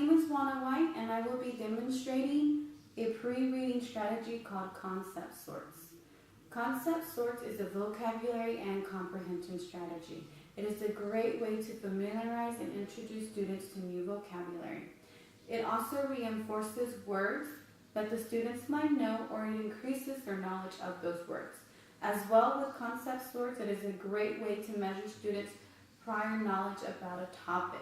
name is Juana, and I will be demonstrating a pre-reading strategy called concept sorts. Concept sorts is a vocabulary and comprehension strategy. It is a great way to familiarize and introduce students to new vocabulary. It also reinforces words that the students might know, or it increases their knowledge of those words. As well, with concept sorts, it is a great way to measure students' prior knowledge about a topic.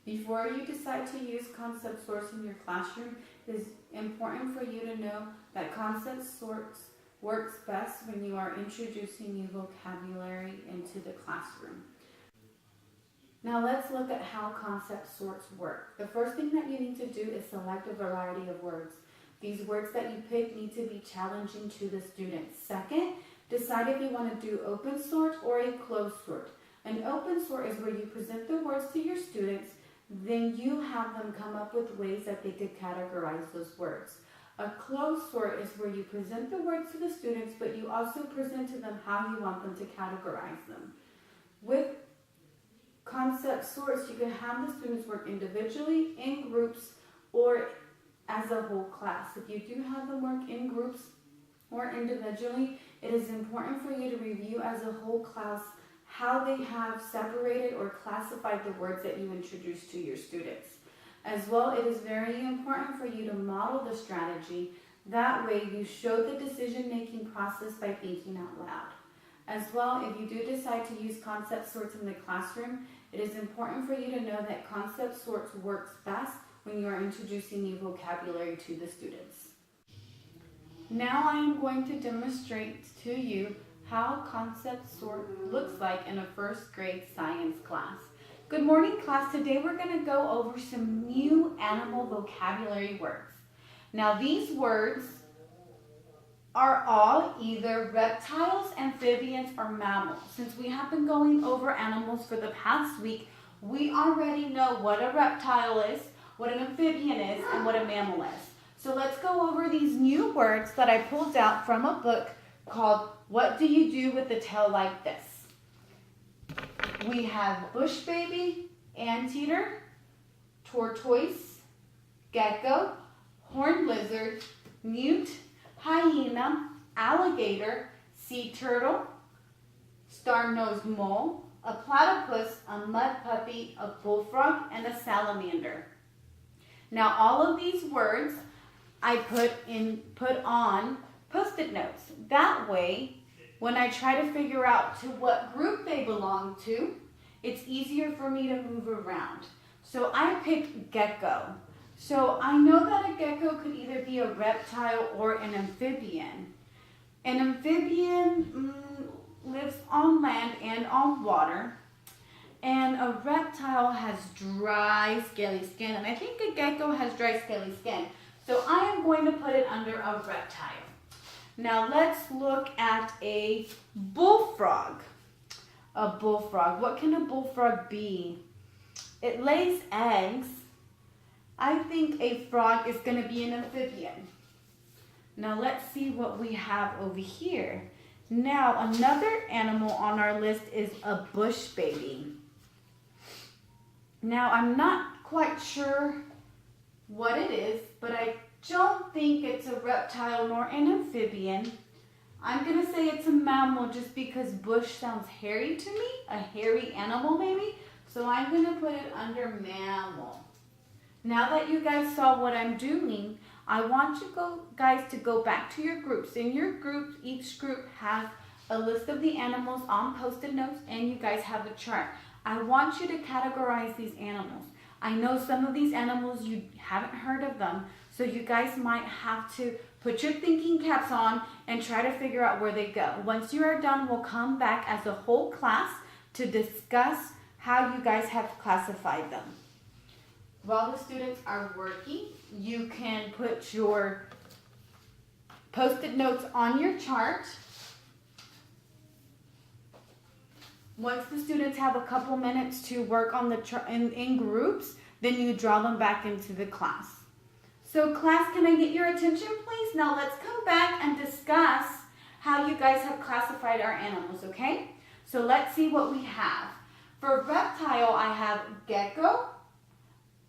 Before you decide to use concept sorts in your classroom, it is important for you to know that concept sorts works best when you are introducing new vocabulary into the classroom. Now let's look at how concept sorts work. The first thing that you need to do is select a variety of words. These words that you pick need to be challenging to the students. Second, decide if you want to do open sort or a closed sort. An open sort is where you present the words to your students, then you have them come up with ways that they could categorize those words. A closed sort is where you present the words to the students, but you also present to them how you want them to categorize them. With concept sorts, you can have the students work individually, in groups, or as a whole class. If you do have them work in groups or individually, it is important for you to review as a whole class how they have separated or classified the words that you introduce to your students. As well, it is very important for you to model the strategy. That way you show the decision-making process by thinking out loud. As well, if you do decide to use concept sorts in the classroom, it is important for you to know that concept sorts works best when you are introducing new vocabulary to the students. Now I am going to demonstrate to you how concept sort looks like in a first grade science class. Good morning, class. Today we're going to go over some new animal vocabulary words. Now these words are all either reptiles, amphibians, or mammals. Since we have been going over animals for the past week, we already know what a reptile is, what an amphibian is, and what a mammal is. So let's go over these new words that I pulled out from a book called What Do You Do with a Tail Like This? We have bush baby, anteater, tortoise, gecko, horned lizard, newt, hyena, alligator, sea turtle, star-nosed mole, a platypus, a mud puppy, a bullfrog, and a salamander. Now all of these words I put on Post-it notes. That way, when I try to figure out to what group they belong to, it's easier for me to move around. So I picked gecko. So I know that a gecko could either be a reptile or an amphibian. An amphibian lives on land and on water. And a reptile has dry, scaly skin. And I think a gecko has dry, scaly skin. So I am going to put it under a reptile. Now let's look at a bullfrog. A bullfrog. What can a bullfrog be? It lays eggs. I think a frog is going to be an amphibian. Now let's see what we have over here. Now another animal on our list is a bush baby. Now I'm not quite sure what it is, but I don't think it's a reptile nor an amphibian. I'm going to say it's a mammal just because bush sounds hairy to me, a hairy animal maybe. So I'm going to put it under mammal. Now that you guys saw what I'm doing, I want you guys to go back to your groups. In your groups, each group has a list of the animals on Post-it notes, and you guys have a chart. I want you to categorize these animals. I know some of these animals you haven't heard of them, so you guys might have to put your thinking caps on and try to figure out where they go. Once you are done, we'll come back as a whole class to discuss how you guys have classified them. While the students are working, you can put your Post-it notes on your chart. Once the students have a couple minutes to work on the chart in groups, then you draw them back into the class. So class, can I get your attention please? Now let's come back and discuss how you guys have classified our animals, okay? So let's see what we have. For reptile, I have gecko,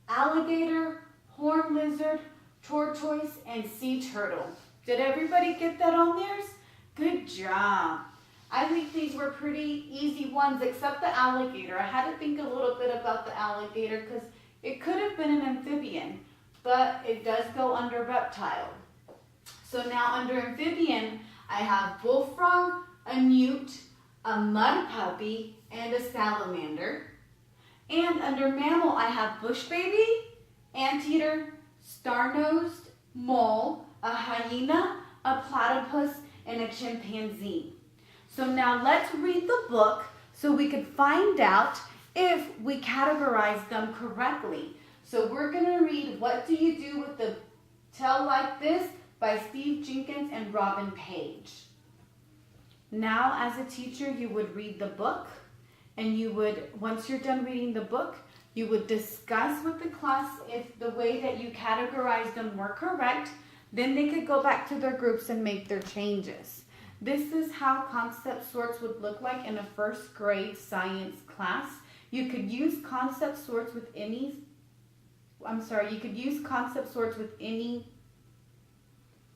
alligator, horned lizard, tortoise, and sea turtle. Did everybody get that on theirs? Good job. I think these were pretty easy ones except the alligator. I had to think a little bit about the alligator because it could have been an amphibian, but it does go under reptile. So now under amphibian, I have bullfrog, a newt, a mud puppy, and a salamander. And under mammal, I have bush baby, anteater, star-nosed, mole, a hyena, a platypus, and a chimpanzee. So now let's read the book so we can find out if we categorize them correctly. So we're going to read What Do You Do with the Tell Like This by Steve Jenkins and Robin Page. Now as a teacher, you would read the book, and you would, once you're done reading the book, you would discuss with the class if the way that you categorized them were correct. Then they could go back to their groups and make their changes. This is how concept sorts would look like in a first grade science class. You could use concept sorts with any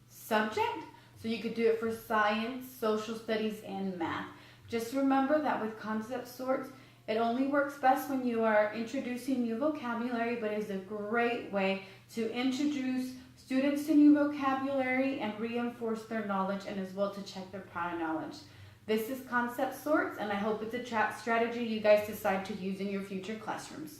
subject. So you could do it for science, social studies, and math. Just remember that with concept sorts, it only works best when you are introducing new vocabulary, but is a great way to introduce students to new vocabulary and reinforce their knowledge, and as well to check their prior knowledge. This is concept sorts, and I hope it's a strategy you guys decide to use in your future classrooms.